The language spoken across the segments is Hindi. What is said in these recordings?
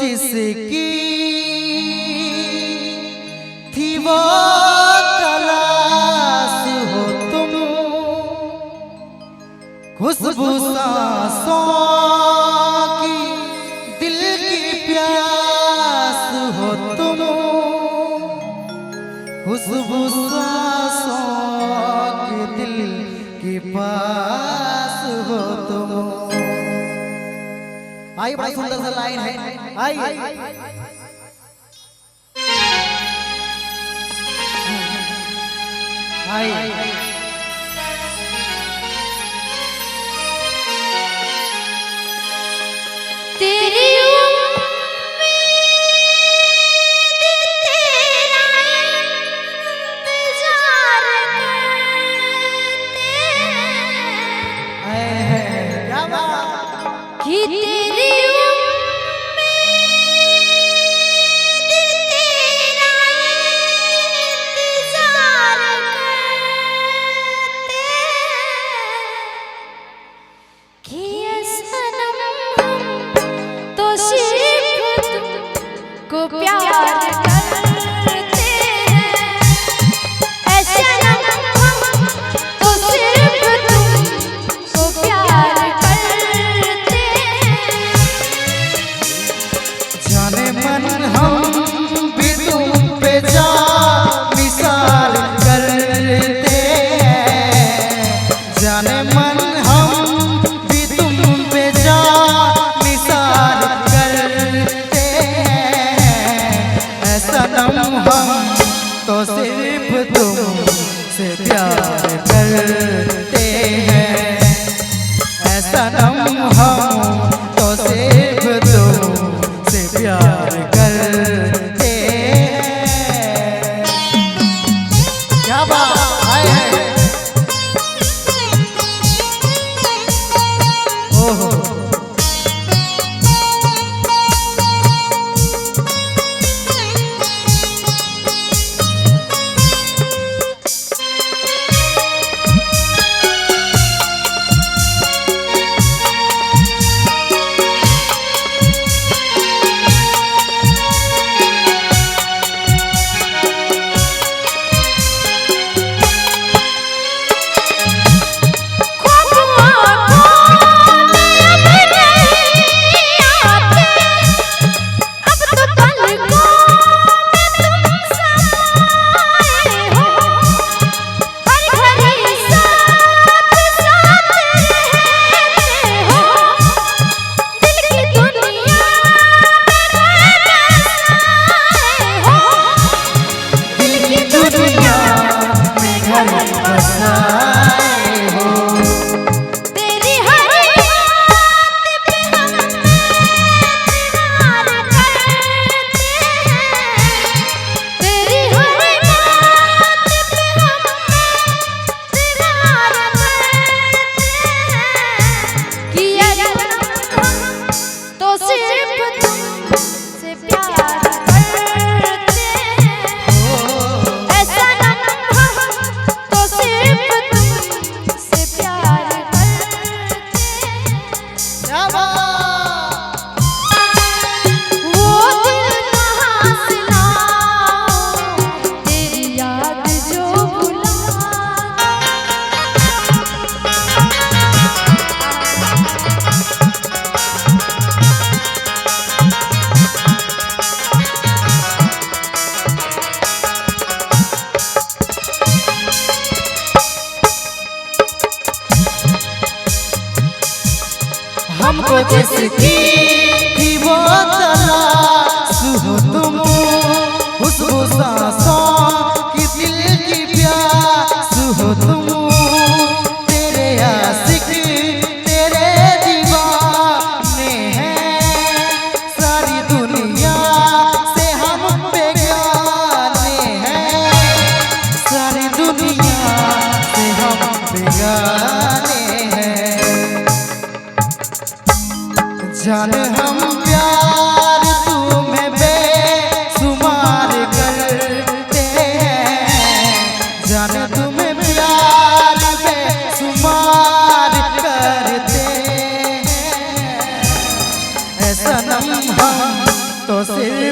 जिसकी थी वो तलाश हो तुम, खुशबू सांसों की दिल की प्यास हो तुम, खुशबू सांसों की दिल की पास हो तुम। आई बड़ा सुंदर सा लाइन है। आई आई तेरी को प्यार करते हैं, ऐसे हम तो सिर्फ तुमको प्यार करते हैं। जाने मन हम भी तुम पे जा मिसाल करते हैं, जाने मन हम भी तुम पे जा मिसाल करते हैं,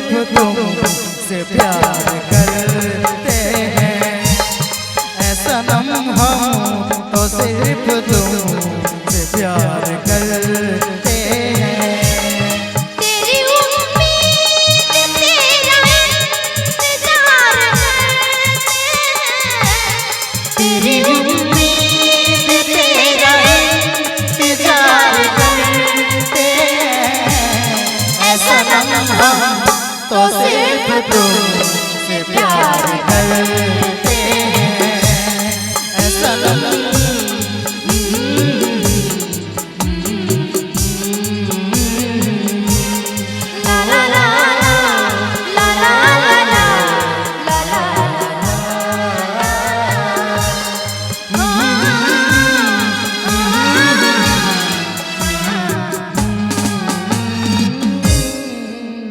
सिर्फ तुमसे प्यार करते हैं। ऐ सनम हम तो सिर्फ तुमसे प्यार करते हैं। तेरी उम्मीद तेरा इंतजार करते हैं। तेरी उम्मीद तेरा इंतजार करते हैं। ऐ सनम हम तो सिर्फ तुमसे प्यार करते हैं।